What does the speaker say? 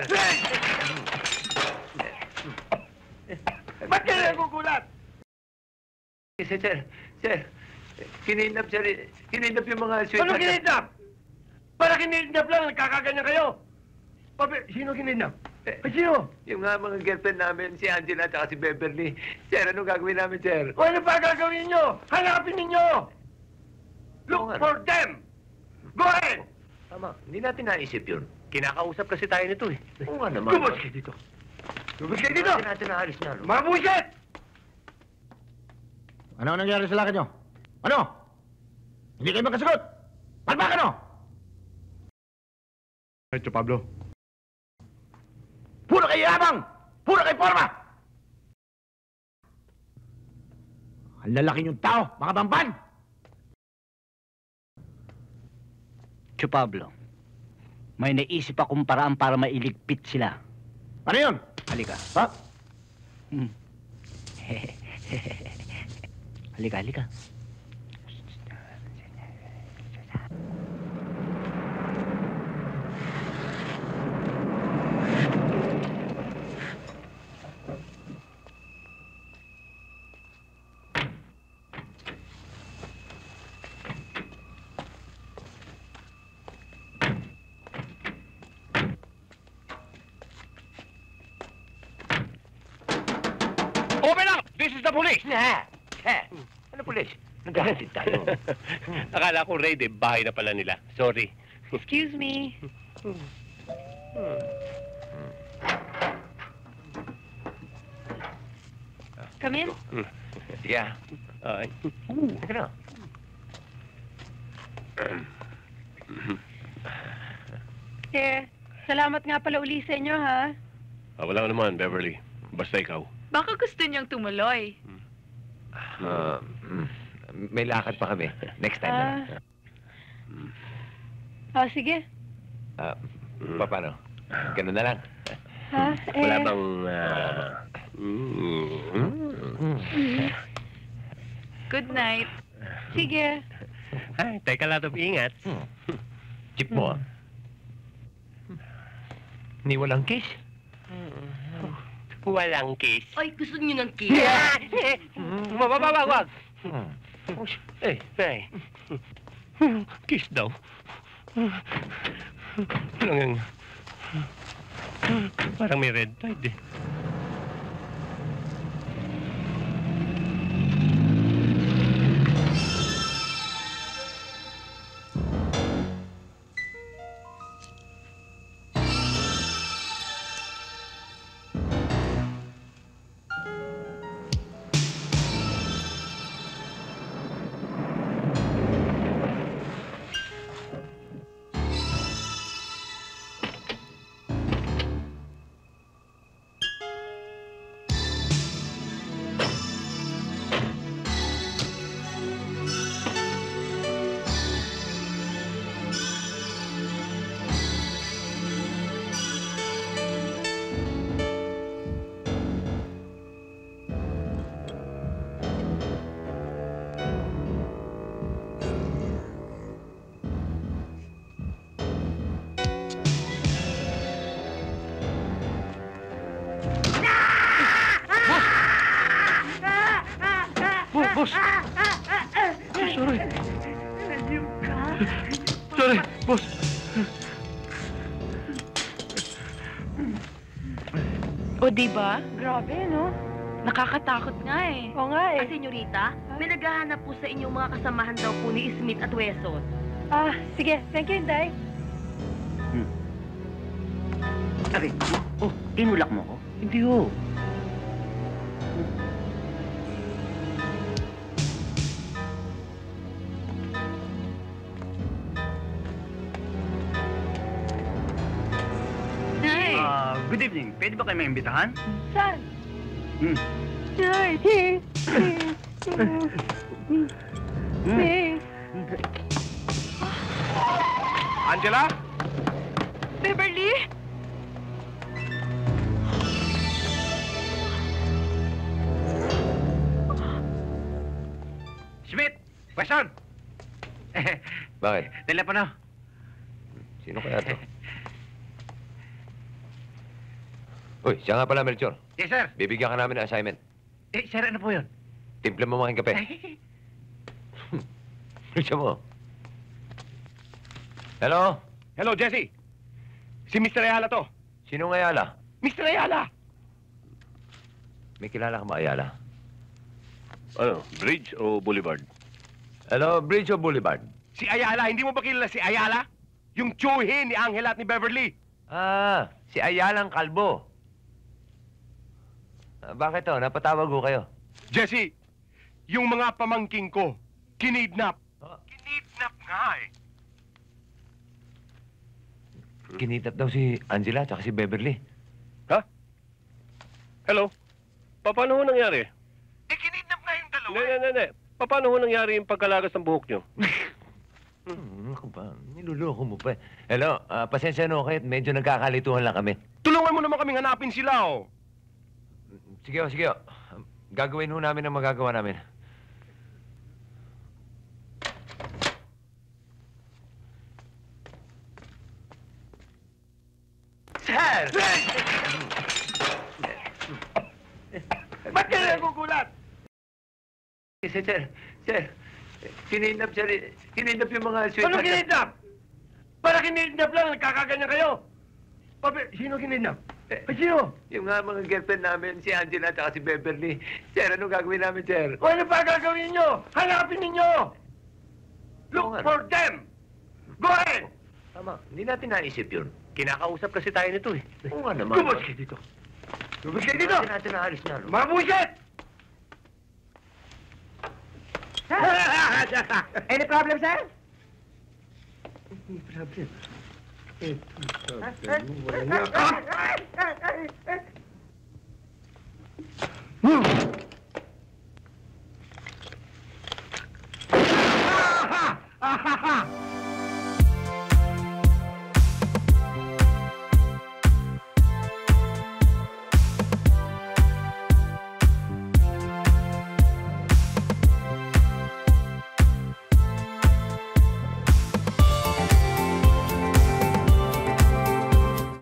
sir! Ba't kayo nagugulat? Sir, kinidnap, sir. Kinidnap yung mga sweetheart. Ano kinidnap? Para kinidnap lang, nagkakaganyan kayo. Sino kinidnap? Sino? Yung mga girlfriend namin, si Angela at si Beverly. Sir, ano gagawin namin, sir? O ano pa gagawin nyo? Hanapin ninyo! Look Oo nga. for them! Go ahead! Tama, hindi natin naisip yun. Kinakausap kasi tayo nito eh. Oo nga naman. Lumabas kayo dito. Lumabas kayo dito! Hindi natin naalis na. Mga buwisit! Ano ang nangyari sa lakad nyo? Ano? Hindi kayo makasagot! Palpak ano? Ito, Pablo. Puro kayo yabang! Puro kayo forma! Ang lalaki niyong tao, mga bamban! Tio Pablo, may naisip akong paraan para mailigpit sila. Ano yun? Halika. Ha? Halika. Open up! This is the police! Ano, pulis? Naghahatid tayo. Akala ko raid eh. Bahay na pala nila. Sorry. Excuse me. Come in. Yeah. Ay. Teka na. Sir, salamat nga pala uli sa inyo, ha? Wala ko naman, Beverly. Basta ikaw. Baka gusto niyang tumuloy. May lakad pa kami. Next time na lang. Sige. Paano? Ganun na lang. Ha? Wala bang... Good night. Sige. Ay, take a lot of ingat. Chip mo, ah. Ni walang kiss? Walang kiss. Ay, gusto niyo ng kiss? Wag. Eh. Kiss daw. Parang may red tide eh. Boss! Sorry, boss! O, diba? Grabe, no? Nakakatakot nga eh. Oo nga eh. Senyorita, may naghahanap po sa inyong mga kasamahan daw po ni Smith at Huesos. Sige. Thank you, Inday. Aray, tinulak mo ko? Hindi ho. Nay! Good evening. Pwede ba kayo maimbitahan? Saan? Nay! Angela? Beverly? Smith! Weston! Bakit? Telepono. Sino kaya to? Uy, siya nga pala, Melchor. Yes, sir. Bibigyan ka namin ng assignment. Sir, ano po yun? Timpla mo mga kape. Siya mo. Hello? Hello, Jesse. Si Mr. Ayala to. Sino nga Ayala? Mr. Ayala! May kilala ka ba, Ayala? Ano, bridge o boulevard? Hello, Bridge o Boulevard? Si Ayala, hindi mo ba kilala si Ayala? Yung tsuhin ni Angela at ni Beverly. Ah, si Ayalang Kalbo. Bakit to? Napatawag ko kayo. Jesse, yung mga pamangking ko, kinidnap. Ah. Kinidnap nga eh. Kinitap daw si Angela at si Beverly. Ha? Hello? Paano ho nangyari? Kinidnap nga yung dalawa. Hindi. Paano ho nangyari yung pagkalagas ng buhok nyo? Ako ba? Niluloko mo pa. Hello, pasensya na kayo. Medyo nagkakalituhan lang kami. Tulungan mo naman kaming hanapin sila, oh. Sige. Gagawin ho namin ang magagawa namin. Sir! Ba't ka nagugulat? Sir, kinidnap yung mga sweet. Ano kinidnap? Para kinidnap lang, nagkakaganyan kayo. Sino kinidnap? Sino? Yung nga mga girlfriend namin, si Angela at si Beverly. Sir, ano gagawin namin, sir? O ano pa gagawin nyo? Hanapin ninyo! Look Oo nga. for them! Go ahead! Tama, hindi natin naisip yun. Kinakausap kasi tayo nito eh. Oo nga naman. Lumabas kayo dito! Lumabas kayo dito! Hindi natin naalis na. Mga buwisit! Any problem, sir? Any problem?